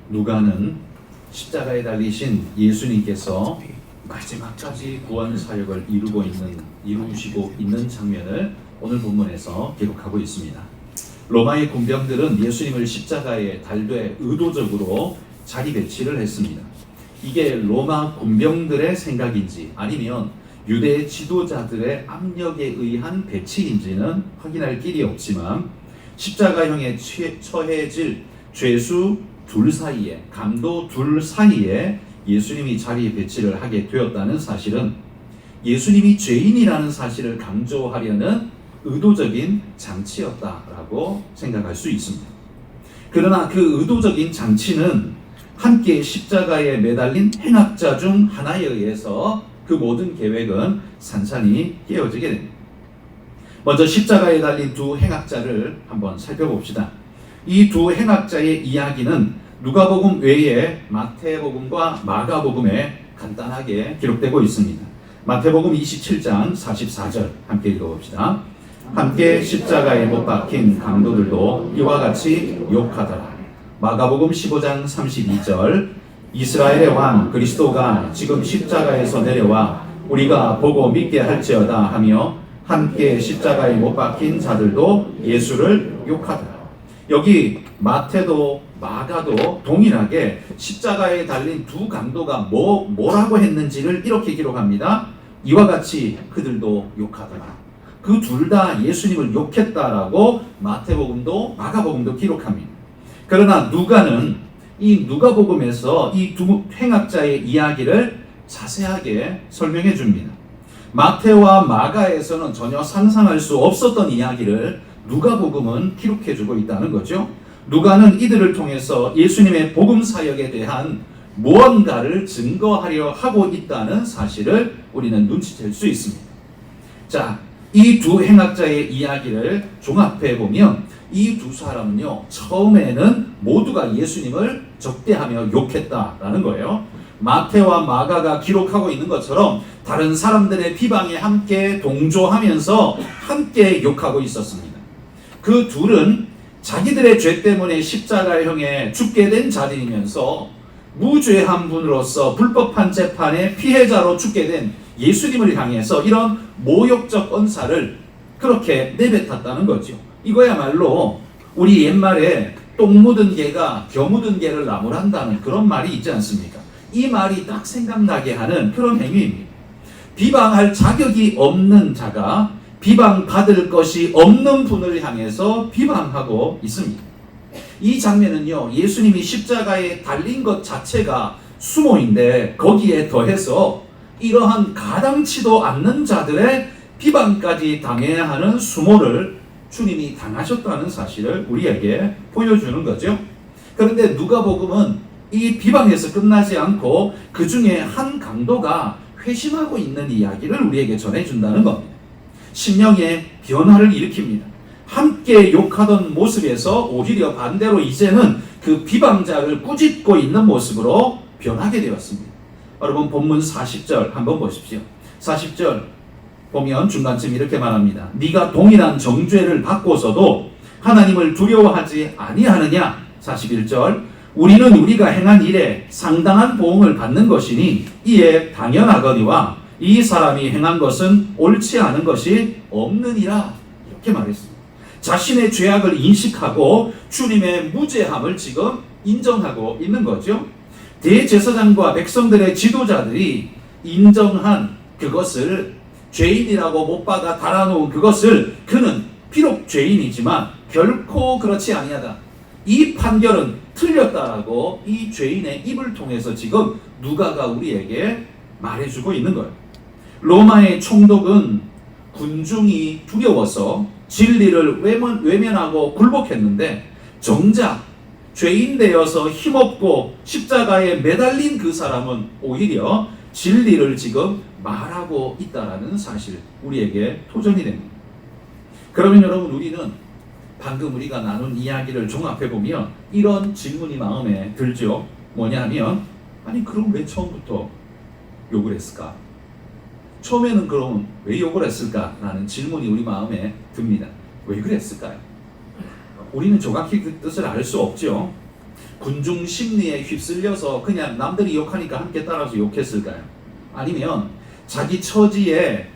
누가는 십자가에 달리신 예수님께서 마지막까지 구원 사역을 이루시고 있는 장면을 오늘 본문에서 기록하고 있습니다. 로마의 군병들은 예수님을 십자가에 달되 의도적으로 자리 배치를 했습니다. 이게 로마 군병들의 생각인지 아니면 유대 지도자들의 압력에 의한 배치인지는 확인할 길이 없지만 십자가형에 처해질 죄수 둘 사이에, 강도 둘 사이에 예수님이 자리 배치를 하게 되었다는 사실은 예수님이 죄인이라는 사실을 강조하려는 의도적인 장치였다라고 생각할 수 있습니다. 그러나 그 의도적인 장치는 함께 십자가에 매달린 행악자 중 하나에 의해서 그 모든 계획은 산산이 깨어지게 됩니다. 먼저 십자가에 달린 두 행악자를 한번 살펴봅시다. 이 두 행악자의 이야기는 누가복음 외에 마태복음과 마가복음에 간단하게 기록되고 있습니다. 마태복음 27장 44절 함께 읽어봅시다. 함께 십자가에 못 박힌 강도들도 이와 같이 욕하더라. 마가복음 15장 32절 이스라엘의 왕 그리스도가 지금 십자가에서 내려와 우리가 보고 믿게 할지어다 하며 함께 십자가에 못 박힌 자들도 예수를 욕하더라. 여기 마태도 마가도 동일하게 십자가에 달린 두 강도가 뭐라고 했는지를 이렇게 기록합니다. 이와 같이 그들도 욕하더라. 그 둘 다 예수님을 욕했다라고 마태복음도 마가복음도 기록합니다. 그러나 누가는 이 누가복음에서 이 두 행악자의 이야기를 자세하게 설명해 줍니다. 마태와 마가에서는 전혀 상상할 수 없었던 이야기를 누가복음은 기록해 주고 있다는 거죠. 누가는 이들을 통해서 예수님의 복음 사역에 대한 무언가를 증거하려 하고 있다는 사실을 우리는 눈치챌 수 있습니다. 자, 이 두 행악자의 이야기를 종합해 보면 이 두 사람은요, 처음에는 모두가 예수님을 적대하며 욕했다라는 거예요. 마태와 마가가 기록하고 있는 것처럼 다른 사람들의 비방에 함께 동조하면서 함께 욕하고 있었습니다. 그 둘은 자기들의 죄 때문에 십자가형에 죽게 된 자들이면서 무죄한 분으로서 불법한 재판의 피해자로 죽게 된 예수님을 향해서 이런 모욕적 언사를 그렇게 내뱉었다는 거죠. 이거야말로 우리 옛말에 똥 묻은 개가 겨 묻은 개를 나무란다는 그런 말이 있지 않습니까? 이 말이 딱 생각나게 하는 그런 행위입니다. 비방할 자격이 없는 자가 비방받을 것이 없는 분을 향해서 비방하고 있습니다. 이 장면은요, 예수님이 십자가에 달린 것 자체가 수모인데 거기에 더해서 이러한 가당치도 않는 자들의 비방까지 당해야 하는 수모를 주님이 당하셨다는 사실을 우리에게 보여주는 거죠. 그런데 누가복음은 이 비방에서 끝나지 않고 그 중에 한 강도가 회심하고 있는 이야기를 우리에게 전해준다는 겁니다. 심령의 변화를 일으킵니다. 함께 욕하던 모습에서 오히려 반대로 이제는 그 비방자를 꾸짖고 있는 모습으로 변하게 되었습니다. 여러분 본문 40절 한번 보십시오. 40절 보면 중간쯤 이렇게 말합니다. 네가 동일한 정죄를 받고서도 하나님을 두려워하지 아니하느냐. 41절 우리는 우리가 행한 일에 상당한 보응을 받는 것이니 이에 당연하거니와 이 사람이 행한 것은 옳지 않은 것이 없느니라. 이렇게 말했습니다. 자신의 죄악을 인식하고 주님의 무죄함을 지금 인정하고 있는 거죠. 대제사장과 백성들의 지도자들이 인정한 그것을 죄인이라고 못 박아 달아놓은 그것을 그는 비록 죄인이지만 결코 그렇지 아니하다. 이 판결은 틀렸다라고 이 죄인의 입을 통해서 지금 누가가 우리에게 말해주고 있는 거예요. 로마의 총독은 군중이 두려워서 진리를 외면하고 굴복했는데 정작 죄인 되어서 힘없고 십자가에 매달린 그 사람은 오히려 진리를 지금 말하고 있다라는 사실 우리에게 토전이 됩니다. 그러면 여러분 우리는 방금 우리가 나눈 이야기를 종합해보면 이런 질문이 마음에 들죠. 뭐냐면 아니 그럼 왜 처음부터 욕을 했을까? 처음에는 그럼 왜 욕을 했을까? 라는 질문이 우리 마음에 듭니다. 왜 그랬을까요? 우리는 정확히 그 뜻을 알 수 없죠. 군중 심리에 휩쓸려서 그냥 남들이 욕하니까 함께 따라서 욕했을까요? 아니면 자기 처지에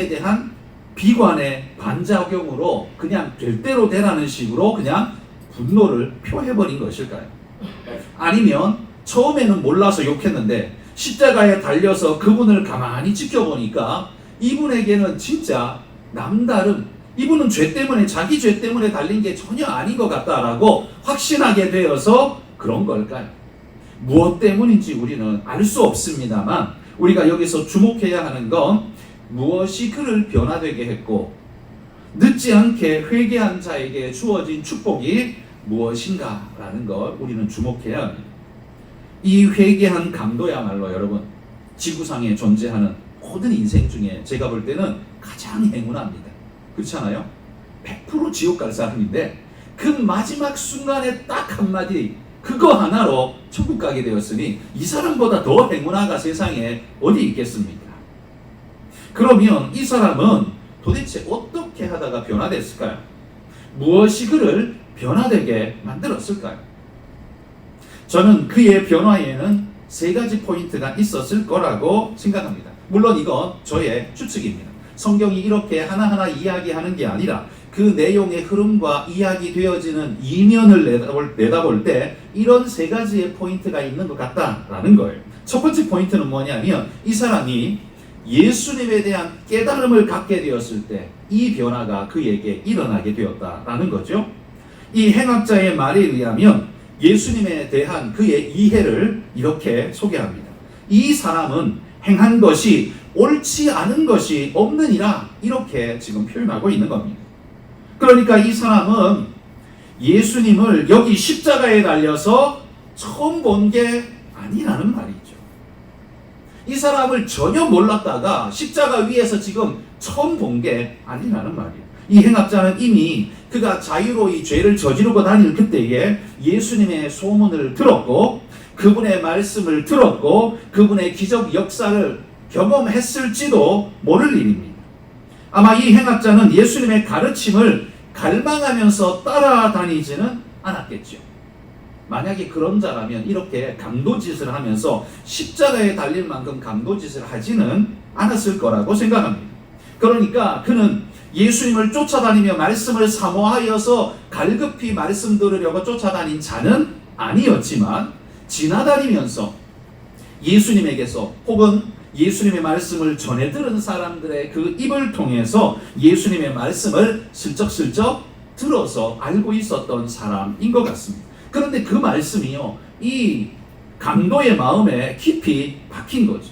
대한 비관의 반작용으로 그냥 될 대로 되라는 식으로 그냥 분노를 표해버린 것일까요? 아니면 처음에는 몰라서 욕했는데 십자가에 달려서 그분을 가만히 지켜보니까 이분에게는 진짜 남다른, 이분은 죄 때문에, 자기 죄 때문에 달린 게 전혀 아닌 것 같다라고 확신하게 되어서 그런 걸까요? 무엇 때문인지 우리는 알 수 없습니다만 우리가 여기서 주목해야 하는 건 무엇이 그를 변화되게 했고 늦지 않게 회개한 자에게 주어진 축복이 무엇인가라는 걸 우리는 주목해야 합니다. 이 회개한 강도야말로 여러분 지구상에 존재하는 모든 인생 중에 제가 볼 때는 가장 행운합니다. 그렇잖아요? 100% 지옥 갈 사람인데 그 마지막 순간에 딱 한마디 그거 하나로 천국 가게 되었으니 이 사람보다 더 행운아가 세상에 어디 있겠습니까? 그러면 이 사람은 도대체 어떻게 하다가 변화됐을까요? 무엇이 그를 변화되게 만들었을까요? 저는 그의 변화에는 세 가지 포인트가 있었을 거라고 생각합니다. 물론 이건 저의 추측입니다. 성경이 이렇게 하나하나 이야기하는 게 아니라 그 내용의 흐름과 이야기되어지는 이면을 내다볼 때 이런 세 가지의 포인트가 있는 것 같다라는 거예요. 첫 번째 포인트는 뭐냐면 이 사람이 예수님에 대한 깨달음을 갖게 되었을 때 이 변화가 그에게 일어나게 되었다라는 거죠. 이 행악자의 말에 의하면 예수님에 대한 그의 이해를 이렇게 소개합니다. 이 사람은 행한 것이 옳지 않은 것이 없느니라 이렇게 지금 표현하고 있는 겁니다. 그러니까 이 사람은 예수님을 여기 십자가에 달려서 처음 본 게 아니라는 말이죠. 이 사람을 전혀 몰랐다가 십자가 위에서 지금 처음 본 게 아니라는 말이에요. 이 행악자는 이미 그가 자유로이 죄를 저지르고 다닐 그때에 예수님의 소문을 들었고 그분의 말씀을 들었고 그분의 기적 역사를 경험했을지도 모를 일입니다. 아마 이 행악자는 예수님의 가르침을 갈망하면서 따라다니지는 않았겠죠. 만약에 그런 자라면 이렇게 강도짓을 하면서 십자가에 달릴 만큼 강도짓을 하지는 않았을 거라고 생각합니다. 그러니까 그는 예수님을 쫓아다니며 말씀을 사모하여서 갈급히 말씀 들으려고 쫓아다닌 자는 아니었지만 지나다니면서 예수님에게서 혹은 예수님의 말씀을 전해 들은 사람들의 그 입을 통해서 예수님의 말씀을 슬쩍슬쩍 들어서 알고 있었던 사람인 것 같습니다. 그런데 그 말씀이요, 이 강도의 마음에 깊이 박힌 거죠.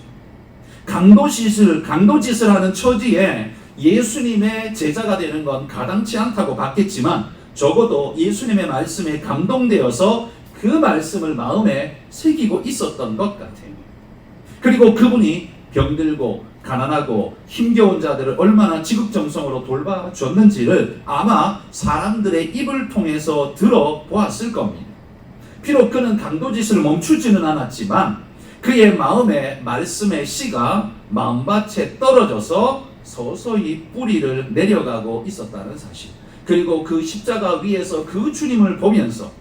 강도짓을 하는 처지에 예수님의 제자가 되는 건 가당치 않다고 봤겠지만 적어도 예수님의 말씀에 감동되어서 그 말씀을 마음에 새기고 있었던 것 같아요. 그리고 그분이 병들고 가난하고 힘겨운 자들을 얼마나 지극정성으로 돌봐줬는지를 아마 사람들의 입을 통해서 들어보았을 겁니다. 비록 그는 강도짓을 멈추지는 않았지만 그의 마음에 말씀의 씨가 마음밭에 떨어져서 서서히 뿌리를 내려가고 있었다는 사실, 그리고 그 십자가 위에서 그 주님을 보면서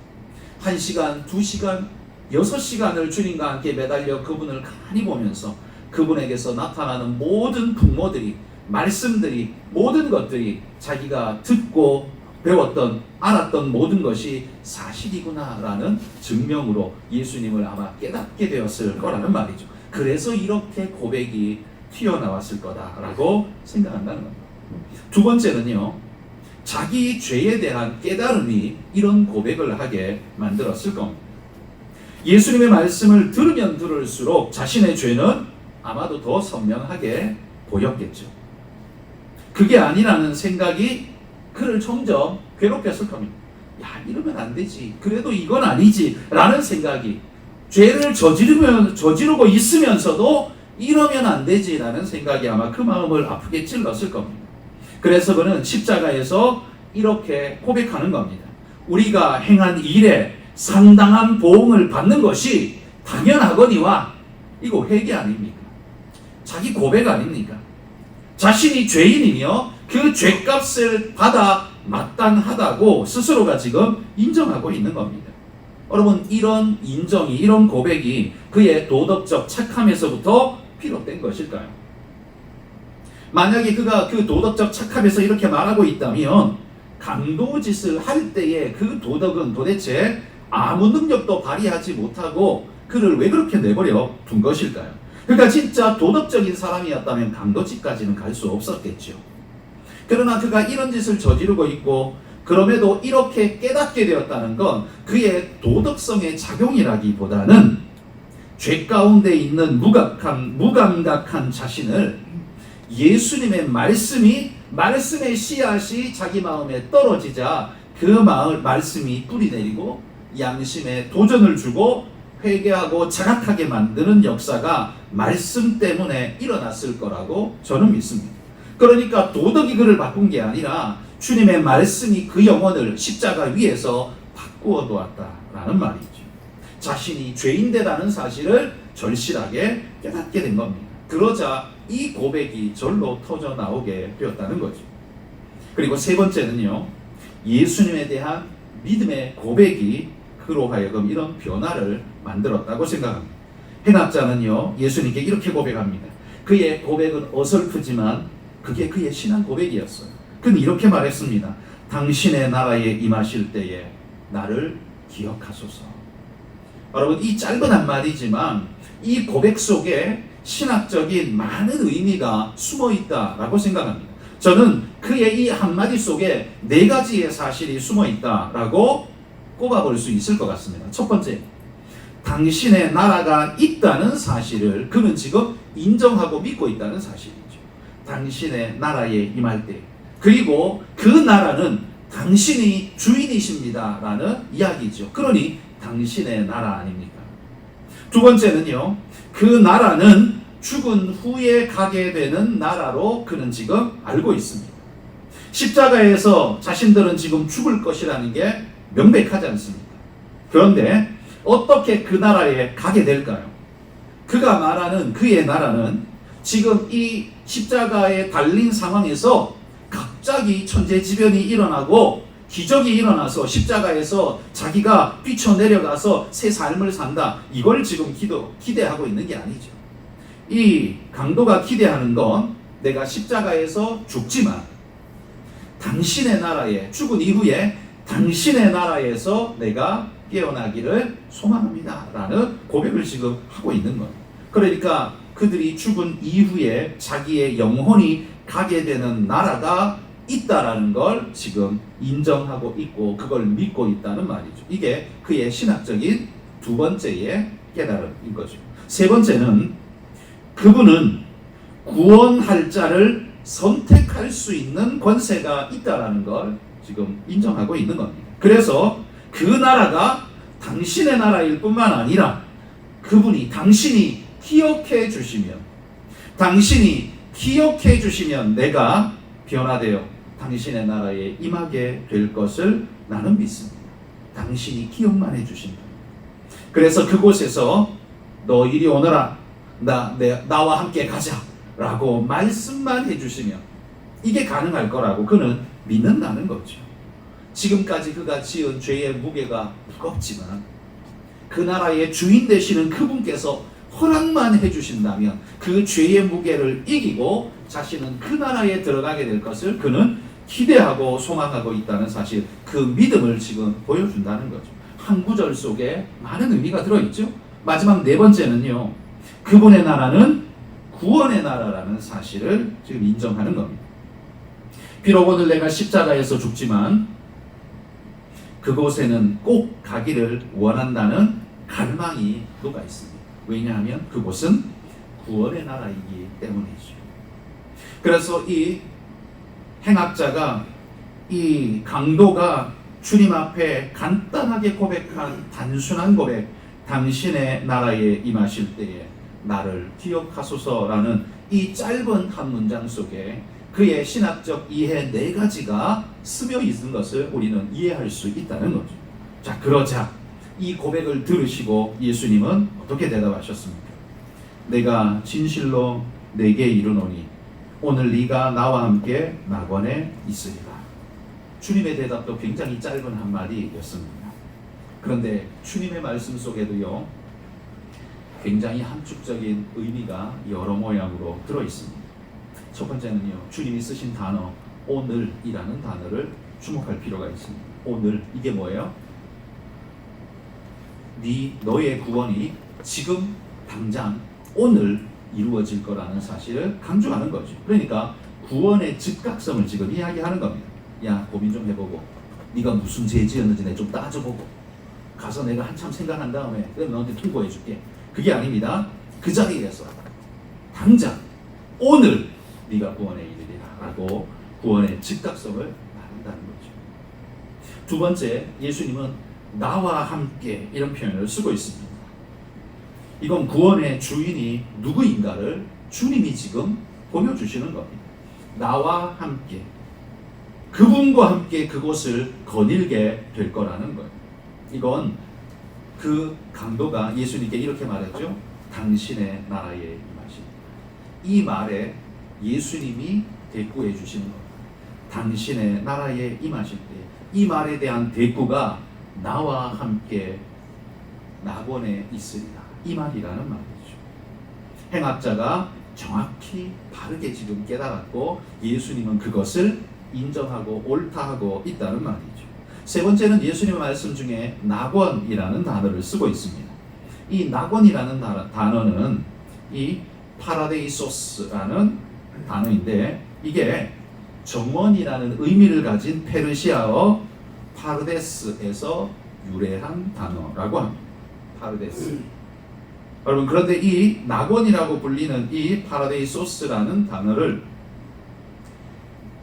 1시간, 2시간, 6시간을 주님과 함께 매달려 그분을 가만히 보면서 그분에게서 나타나는 모든 풍모들이, 말씀들이, 모든 것들이 자기가 듣고 배웠던, 알았던 모든 것이 사실이구나라는 증명으로 예수님을 아마 깨닫게 되었을 거라는 말이죠. 그래서 이렇게 고백이 튀어나왔을 거다라고 생각한다는 겁니다. 두 번째는요, 자기 죄에 대한 깨달음이 이런 고백을 하게 만들었을 겁니다. 예수님의 말씀을 들으면 들을수록 자신의 죄는 아마도 더 선명하게 보였겠죠. 그게 아니라는 생각이 그를 점점 괴롭혔을 겁니다. 야, 이러면 안 되지. 그래도 이건 아니지. 라는 생각이, 죄를 저지르고 있으면서도 이러면 안 되지. 라는 생각이 아마 그 마음을 아프게 찔렀을 겁니다. 그래서 그는 십자가에서 이렇게 고백하는 겁니다. 우리가 행한 일에 상당한 보응을 받는 것이 당연하거니와, 이거 회개 아닙니까? 자기 고백 아닙니까? 자신이 죄인이며 그 죄값을 받아 마땅하다고 스스로가 지금 인정하고 있는 겁니다. 여러분, 이런 인정이, 이런 고백이 그의 도덕적 착함에서부터 비롯된 것일까요? 만약에 그가 그 도덕적 착함에서 이렇게 말하고 있다면 강도짓을 할 때의 그 도덕은 도대체 아무 능력도 발휘하지 못하고 그를 왜 그렇게 내버려 둔 것일까요? 그러니까 진짜 도덕적인 사람이었다면 강도짓까지는 갈 수 없었겠죠. 그러나 그가 이런 짓을 저지르고 있고 그럼에도 이렇게 깨닫게 되었다는 건 그의 도덕성의 작용이라기보다는 죄 가운데 있는 무감각한 자신을 예수님의 말씀의 씨앗이 자기 마음에 떨어지자 그 말씀이 뿌리내리고 양심에 도전을 주고 회개하고 자각하게 만드는 역사가 말씀 때문에 일어났을 거라고 저는 믿습니다. 그러니까 도덕이 그를 바꾼 게 아니라 주님의 말씀이 그 영혼을 십자가 위에서 바꾸어 놓았다라는 말이죠. 자신이 죄인되다는 사실을 절실하게 깨닫게 된 겁니다. 그러자 이 고백이 절로 터져 나오게 되었다는 거죠. 그리고 세 번째는요, 예수님에 대한 믿음의 고백이 그로 하여금 이런 변화를 만들었다고 생각합니다. 행악자는요, 예수님께 이렇게 고백합니다. 그의 고백은 어설프지만 그게 그의 신앙 고백이었어요. 그는 이렇게 말했습니다. 당신의 나라에 임하실 때에 나를 기억하소서. 여러분, 이 짧은 한마디지만 이 고백 속에 신학적인 많은 의미가 숨어 있다라고 생각합니다. 저는 그의 이 한마디 속에 네 가지의 사실이 숨어 있다라고 꼽아볼 수 있을 것 같습니다. 첫 번째, 당신의 나라가 있다는 사실을 그는 지금 인정하고 믿고 있다는 사실이죠. 당신의 나라에 임할 때, 그리고 그 나라는 당신이 주인이십니다 라는 이야기죠. 그러니 당신의 나라 아닙니까? 두 번째는요, 그 나라는 죽은 후에 가게 되는 나라로 그는 지금 알고 있습니다. 십자가에서 자신들은 지금 죽을 것이라는 게 명백하지 않습니다. 그런데 어떻게 그 나라에 가게 될까요? 그가 말하는 그의 나라는 지금 이 십자가에 달린 상황에서 갑자기 천재지변이 일어나고 기적이 일어나서 십자가에서 자기가 뛰쳐내려가서 새 삶을 산다, 이걸 지금 기대하고 있는 게 아니죠. 이 강도가 기대하는 건 내가 십자가에서 죽지만 당신의 나라에, 죽은 이후에 당신의 나라에서 내가 깨어나기를 소망합니다 라는 고백을 지금 하고 있는 거예요. 그러니까 그들이 죽은 이후에 자기의 영혼이 가게 되는 나라가 있다라는 걸 지금 인정하고 있고 그걸 믿고 있다는 말이죠. 이게 그의 신학적인 두 번째의 깨달음인 거죠. 세 번째는 그분은 구원할 자를 선택할 수 있는 권세가 있다라는 걸 지금 인정하고 있는 겁니다. 그래서 그 나라가 당신의 나라일 뿐만 아니라 그분이 당신이 기억해 주시면 내가 변화되어 당신의 나라에 임하게 될 것을 나는 믿습니다. 당신이 기억만 해주신다. 그래서 그곳에서 너 이리 오너라, 나와 함께 가자 라고 말씀만 해주시면 이게 가능할 거라고 그는 믿는다는 거죠. 지금까지 그가 지은 죄의 무게가 무겁지만 그 나라의 주인 되시는 그분께서 허락만 해주신다면 그 죄의 무게를 이기고 자신은 그 나라에 들어가게 될 것을 그는 기대하고 소망하고 있다는 사실, 그 믿음을 지금 보여준다는 거죠. 한 구절 속에 많은 의미가 들어있죠. 마지막 네 번째는요, 그분의 나라는 구원의 나라라는 사실을 지금 인정하는 겁니다. 비록 오늘 내가 십자가에서 죽지만 그곳에는 꼭 가기를 원한다는 갈망이 녹아 있습니다. 왜냐하면 그곳은 구원의 나라이기 때문이죠. 그래서 이 행악자가, 이 강도가 주님 앞에 간단하게 고백한 단순한 고백, 당신의 나라에 임하실 때에 나를 기억하소서라는 이 짧은 한 문장 속에 그의 신학적 이해 네 가지가 스며 있는 것을 우리는 이해할 수 있다는 거죠. 자, 그러자 이 고백을 들으시고 예수님은 어떻게 대답하셨습니까? 내가 진실로 내게 이르노니 오늘 네가 나와 함께 낙원에 있으리라. 주님의 대답도 굉장히 짧은 한마디였습니다. 그런데 주님의 말씀 속에도요, 굉장히 함축적인 의미가 여러 모양으로 들어있습니다. 첫 번째는요, 주님이 쓰신 단어 오늘이라는 단어를 주목할 필요가 있습니다. 오늘, 이게 뭐예요? 너의 구원이 지금 당장 오늘 이루어질 거라는 사실을 강조하는 거죠. 그러니까 구원의 즉각성을 지금 이야기하는 겁니다. 야, 고민 좀 해보고, 네가 무슨 죄 지었는지 내가 좀 따져보고, 가서 내가 한참 생각한 다음에 너한테 통보해 줄게. 그게 아닙니다. 그 자리에서 당장 오늘 네가 구원에 이르리라 라고 구원의 즉각성을 말한다는 거죠. 두 번째, 예수님은 나와 함께 이런 표현을 쓰고 있습니다. 이건 구원의 주인이 누구인가를 주님이 지금 보여주시는 겁니다. 나와 함께, 그분과 함께 그곳을 거닐게 될 거라는 거예요. 이건 그 강도가 예수님께 이렇게 말했죠. 당신의 나라에 임하십니다. 이 말에 예수님이 대꾸해 주시는 겁니다. 당신의 나라에 임하실 때 이 말에 대한 대꾸가 나와 함께 낙원에 있으리라, 이 말이라는 말이죠. 행악자가 정확히 바르게 지금 깨달았고 예수님은 그것을 인정하고 옳다하고 있다는 말이죠. 세 번째는 예수님의 말씀 중에 낙원이라는 단어를 쓰고 있습니다. 이 낙원이라는 단어는 이 파라데이소스라는 단어인데, 이게 정원이라는 의미를 가진 페르시아어 파르데스에서 유래한 단어라고 합니다. 파르데스. 여러분, 그런데 이 낙원이라고 불리는 이 파라데이소스라는 단어를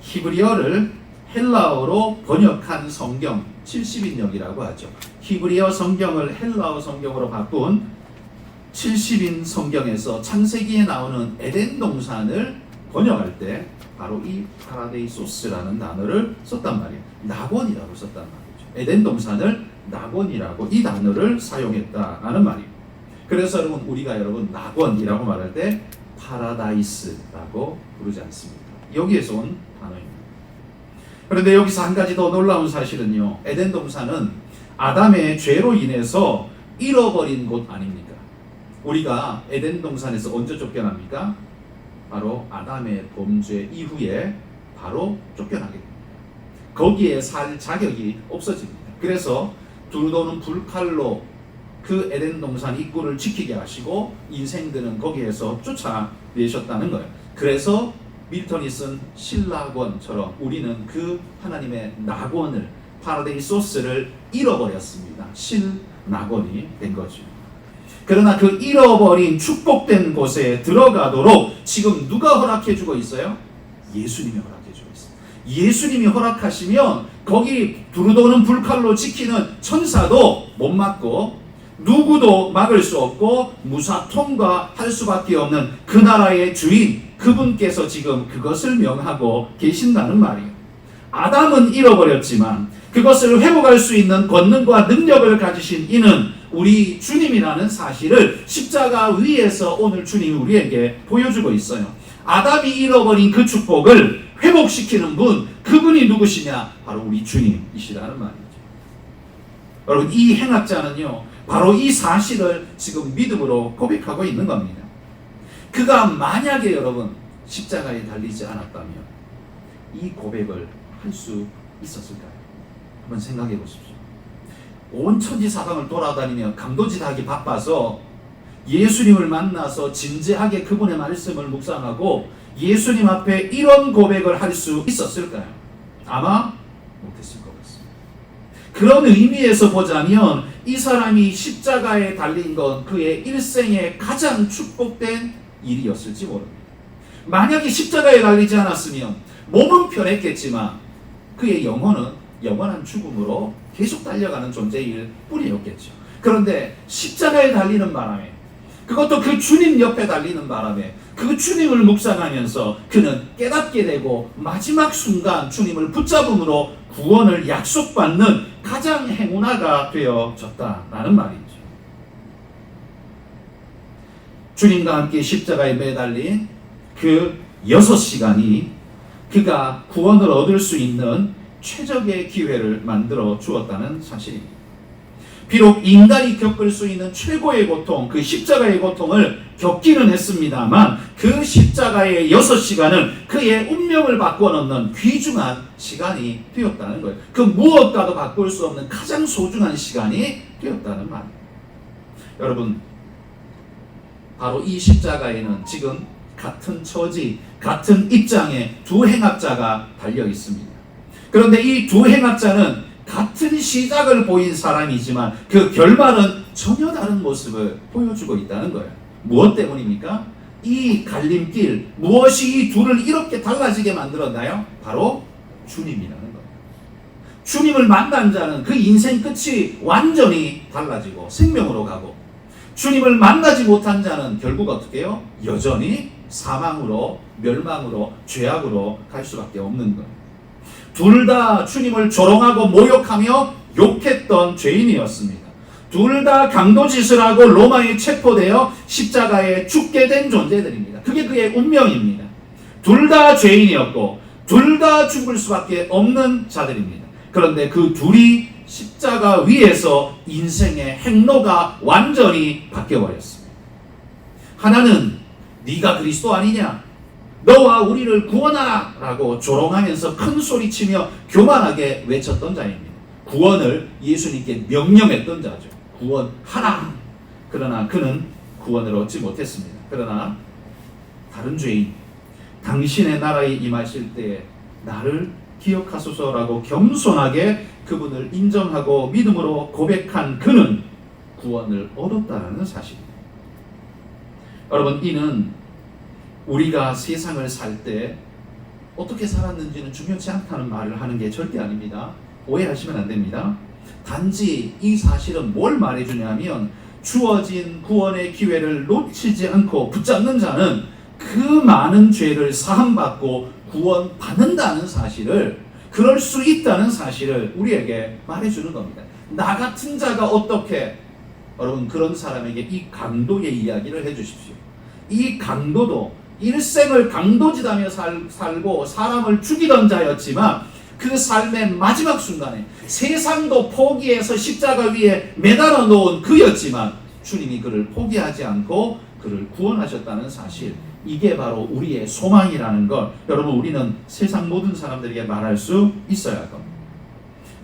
히브리어를 헬라어로 번역한 성경 70인역이라고 하죠. 히브리어 성경을 헬라어 성경으로 바꾼 70인 성경에서 창세기에 나오는 에덴 동산을 번역할 때 바로 이 파라데이소스라는 단어를 썼단 말이에요. 낙원이라고 썼단 말이죠. 에덴 동산을 낙원이라고 이 단어를 사용했다라는 말이에요. 그래서 우리가 낙원이라고 말할 때 파라다이스라고 부르지 않습니다. 여기에서 온 단어입니다. 그런데 여기서 한 가지 더 놀라운 사실은요, 에덴 동산은 아담의 죄로 인해서 잃어버린 곳 아닙니까? 우리가 에덴 동산에서 언제 쫓겨납니까? 바로 아담의 범죄 이후에 바로 쫓겨나게 됩니다. 거기에 살 자격이 없어집니다. 그래서 두루도는 불칼로 그 에덴 동산 입구를 지키게 하시고 인생들은 거기에서 쫓아내셨다는 거예요. 그래서 밀턴이 쓴 신락원처럼 우리는 그 하나님의 낙원을, 파라데이소스를 잃어버렸습니다. 신낙원이 된 거죠. 그러나 그 잃어버린 축복된 곳에 들어가도록 지금 누가 허락해주고 있어요? 예수님이 허락해주고 있어요. 예수님이 허락하시면 거기 두루도는 불칼로 지키는 천사도 못 막고 누구도 막을 수 없고 무사 통과할 수밖에 없는 그 나라의 주인, 그분께서 지금 그것을 명하고 계신다는 말이에요. 아담은 잃어버렸지만 그것을 회복할 수 있는 권능과 능력을 가지신 이는 우리 주님이라는 사실을 십자가 위에서 오늘 주님이 우리에게 보여주고 있어요. 아담이 잃어버린 그 축복을 회복시키는 분, 그분이 누구시냐? 바로 우리 주님이시라는 말이죠. 여러분, 이 행악자는요, 바로 이 사실을 지금 믿음으로 고백하고 있는 겁니다. 그가 만약에 여러분 십자가에 달리지 않았다면 이 고백을 할 수 있었을까요? 한번 생각해 보십시오. 온 천지사방을 돌아다니며 감도질하기 바빠서 예수님을 만나서 진지하게 그분의 말씀을 묵상하고 예수님 앞에 이런 고백을 할 수 있었을까요? 아마 못했을 것 같습니다. 그런 의미에서 보자면 이 사람이 십자가에 달린 건 그의 일생의 가장 축복된 일이었을지 모릅니다. 만약에 십자가에 달리지 않았으면 몸은 편했겠지만 그의 영혼은 영원한 죽음으로 계속 달려가는 존재일 뿐이었겠죠. 그런데 십자가에 달리는 바람에, 그것도 그 주님 옆에 달리는 바람에 그 주님을 묵상하면서 그는 깨닫게 되고 마지막 순간 주님을 붙잡음으로 구원을 약속받는 가장 행운아가 되어졌다라는 말이죠. 주님과 함께 십자가에 매달린 그 6시간이 그가 구원을 얻을 수 있는 최적의 기회를 만들어 주었다는 사실입니다. 비록 인간이 겪을 수 있는 최고의 고통, 그 십자가의 고통을 겪기는 했습니다만 그 십자가의 6시간은 그의 운명을 바꿔놓는 귀중한 시간이 되었다는 거예요. 그 무엇과도 바꿀 수 없는 가장 소중한 시간이 되었다는 말이에요. 여러분, 바로 이 십자가에는 지금 같은 처지, 같은 입장의 두 행악자가 달려 있습니다. 그런데 이 두 행악자는 같은 시작을 보인 사람이지만 그 결말은 전혀 다른 모습을 보여주고 있다는 거예요. 무엇 때문입니까? 이 갈림길, 무엇이 이 둘을 이렇게 달라지게 만들었나요? 바로 주님이라는 거예요. 주님을 만난 자는 그 인생 끝이 완전히 달라지고 생명으로 가고, 주님을 만나지 못한 자는 결국 어떻게 해요? 여전히 사망으로, 멸망으로, 죄악으로 갈 수밖에 없는 거예요. 둘 다 주님을 조롱하고 모욕하며 욕했던 죄인이었습니다. 둘 다 강도짓을 하고 로마에 체포되어 십자가에 죽게 된 존재들입니다. 그게 그의 운명입니다. 둘 다 죄인이었고 둘 다 죽을 수밖에 없는 자들입니다. 그런데 그 둘이 십자가 위에서 인생의 행로가 완전히 바뀌어버렸습니다. 하나는 네가 그리스도 아니냐? 너와 우리를 구원하라! 라고 조롱하면서 큰 소리치며 교만하게 외쳤던 자입니다. 구원을 예수님께 명령했던 자죠. 구원하라! 그러나 그는 구원을 얻지 못했습니다. 그러나 다른 죄인, 당신의 나라에 임하실 때에 나를 기억하소서라고 겸손하게 그분을 인정하고 믿음으로 고백한 그는 구원을 얻었다는 사실입니다. 여러분, 이는 우리가 세상을 살 때 어떻게 살았는지는 중요치 않다는 말을 하는 게 절대 아닙니다. 오해하시면 안 됩니다. 단지 이 사실은 뭘 말해주냐면 주어진 구원의 기회를 놓치지 않고 붙잡는 자는 그 많은 죄를 사함받고 구원받는다는 사실을, 그럴 수 있다는 사실을 우리에게 말해주는 겁니다. 나 같은 자가 어떻게, 여러분 그런 사람에게 이 강도의 이야기를 해주십시오. 이 강도도 일생을 강도짓하며 살고 사람을 죽이던 자였지만 그 삶의 마지막 순간에 세상도 포기해서 십자가 위에 매달아 놓은 그였지만 주님이 그를 포기하지 않고 그를 구원하셨다는 사실, 이게 바로 우리의 소망이라는 걸 여러분 우리는 세상 모든 사람들에게 말할 수 있어야 할 겁니다.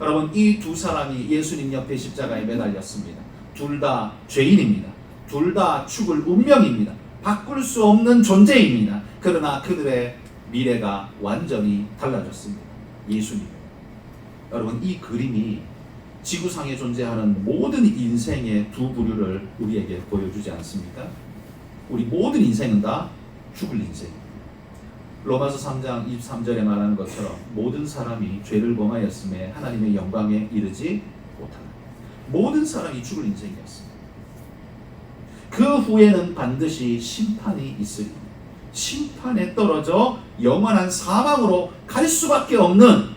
여러분, 이 두 사람이 예수님 옆에 십자가에 매달렸습니다. 둘 다 죄인입니다. 둘 다 죽을 운명입니다. 바꿀 수 없는 존재입니다. 그러나 그들의 미래가 완전히 달라졌습니다. 예수님. 여러분, 이 그림이 지구상에 존재하는 모든 인생의 두 부류를 우리에게 보여주지 않습니까? 우리 모든 인생은 다 죽을 인생입니다. 로마서 3장 23절에 말하는 것처럼 모든 사람이 죄를 범하였음에 하나님의 영광에 이르지 못하다. 모든 사람이 죽을 인생이었습니다. 그 후에는 반드시 심판이 있으리. 심판에 떨어져 영원한 사망으로 갈 수밖에 없는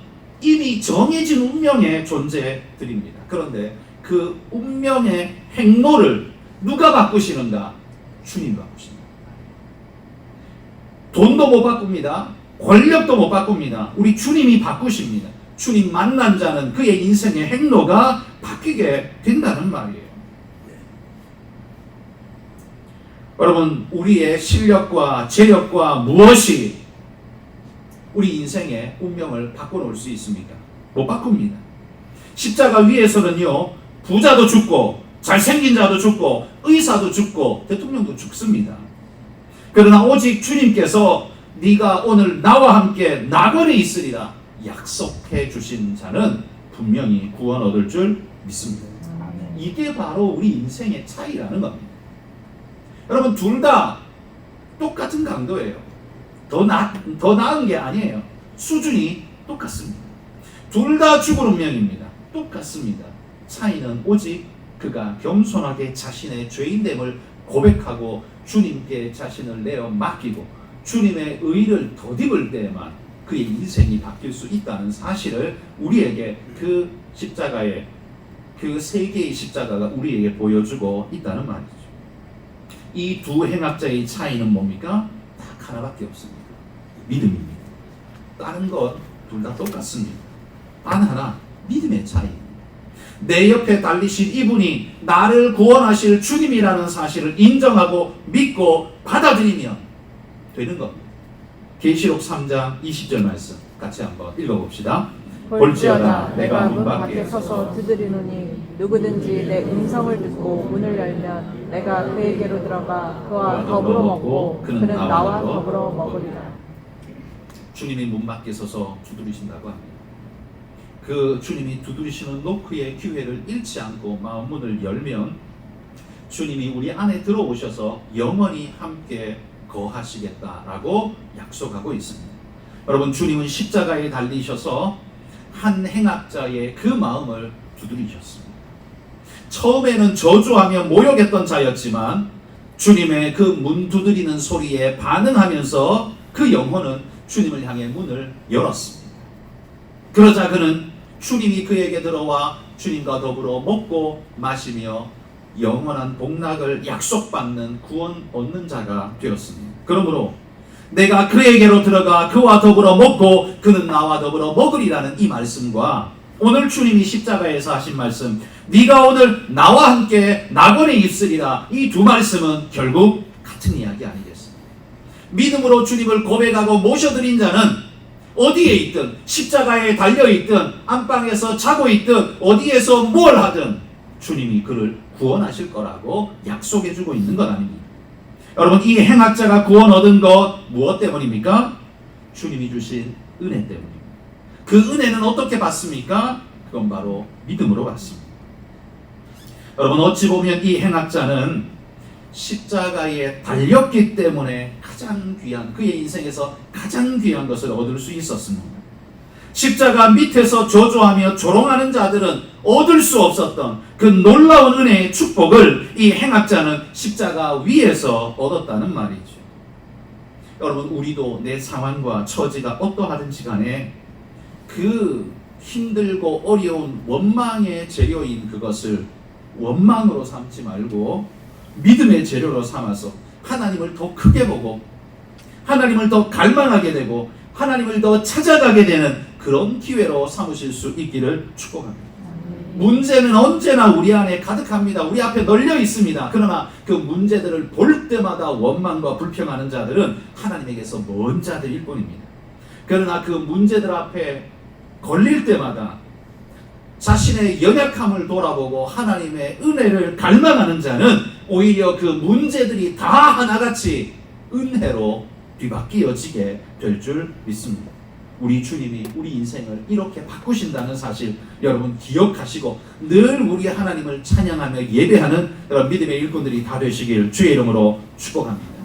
이미 정해진 운명의 존재들입니다. 그런데 그 운명의 행로를 누가 바꾸시는가? 주님이 바꾸십니다. 돈도 못 바꿉니다. 권력도 못 바꿉니다. 우리 주님이 바꾸십니다. 주님 만난 자는 그의 인생의 행로가 바뀌게 된다는 말이에요. 여러분, 우리의 실력과 재력과 무엇이 우리 인생의 운명을 바꿔놓을 수 있습니까? 못 바꿉니다. 십자가 위에서는요, 부자도 죽고 잘생긴 자도 죽고 의사도 죽고 대통령도 죽습니다. 그러나 오직 주님께서 네가 오늘 나와 함께 나거리에 있으리라 약속해 주신 자는 분명히 구원 얻을 줄 믿습니다. 이게 바로 우리 인생의 차이라는 겁니다. 여러분, 둘 다 똑같은 강도예요. 더 나은 게 아니에요. 수준이 똑같습니다. 둘 다 죽을 운명입니다. 똑같습니다. 차이는 오직 그가 겸손하게 자신의 죄인됨을 고백하고 주님께 자신을 내어 맡기고 주님의 의를 덧입을 때에만 그의 인생이 바뀔 수 있다는 사실을 우리에게 그 십자가의 그 세 개의 십자가가 우리에게 보여주고 있다는 말이죠. 이 두 행악자의 차이는 뭡니까? 딱 하나밖에 없습니다. 믿음입니다. 다른 것 둘 다 똑같습니다. 단 하나, 믿음의 차이. 내 옆에 달리신 이분이 나를 구원하실 주님이라는 사실을 인정하고 믿고 받아들이면 되는 겁니다. 계시록 3장 20절 말씀 같이 한번 읽어봅시다. 볼지어다 내가 문 밖에 서서 두드리노니 누구든지 내 음성을 듣고 문을 열면 내가 그에게로 들어가 그와 더불어 먹고 그는 나와 더불어 먹으리라. 주님이 문 밖에 서서 두드리신다고 합니다. 그 주님이 두드리시는 노크의 기회를 잃지 않고 마음 문을 열면 주님이 우리 안에 들어오셔서 영원히 함께 거하시겠다라고 약속하고 있습니다. 여러분, 주님은 십자가에 달리셔서 한 행악자의 그 마음을 두드리셨습니다. 처음에는 저주하며 모욕했던 자였지만 주님의 그 문 두드리는 소리에 반응하면서 그 영혼은 주님을 향해 문을 열었습니다. 그러자 그는 주님이 그에게 들어와 주님과 더불어 먹고 마시며 영원한 복락을 약속받는 구원 얻는 자가 되었습니다. 그러므로 내가 그에게로 들어가 그와 더불어 먹고 그는 나와 더불어 먹으리라는 이 말씀과 오늘 주님이 십자가에서 하신 말씀, 네가 오늘 나와 함께 낙원에 있으리라, 이 두 말씀은 결국 같은 이야기 아니겠습니까? 믿음으로 주님을 고백하고 모셔드린 자는 어디에 있든, 십자가에 달려있든, 안방에서 자고 있든, 어디에서 뭘 하든 주님이 그를 구원하실 거라고 약속해주고 있는 것 아닙니까? 여러분, 이 행악자가 구원 얻은 것 무엇 때문입니까? 주님이 주신 은혜 때문입니다. 그 은혜는 어떻게 받습니까? 그건 바로 믿음으로 받습니다. 여러분, 어찌 보면 이 행악자는 십자가에 달렸기 때문에 가장 귀한, 그의 인생에서 가장 귀한 것을 얻을 수 있었습니다. 십자가 밑에서 저주하며 조롱하는 자들은 얻을 수 없었던 그 놀라운 은혜의 축복을 이 행악자는 십자가 위에서 얻었다는 말이죠. 여러분, 우리도 내 상황과 처지가 어떠하든지 간에 그 힘들고 어려운 원망의 재료인 그것을 원망으로 삼지 말고 믿음의 재료로 삼아서 하나님을 더 크게 보고 하나님을 더 갈망하게 되고 하나님을 더 찾아가게 되는 그런 기회로 삼으실 수 있기를 축복합니다. 문제는 언제나 우리 안에 가득합니다. 우리 앞에 널려 있습니다. 그러나 그 문제들을 볼 때마다 원망과 불평하는 자들은 하나님에게서 먼 자들일 뿐입니다. 그러나 그 문제들 앞에 걸릴 때마다 자신의 연약함을 돌아보고 하나님의 은혜를 갈망하는 자는 오히려 그 문제들이 다 하나같이 은혜로 뒤바뀌어지게 될 줄 믿습니다. 우리 주님이 우리 인생을 이렇게 바꾸신다는 사실 여러분 기억하시고 늘 우리 하나님을 찬양하며 예배하는 여러분 믿음의 일꾼들이 다 되시길 주의 이름으로 축복합니다.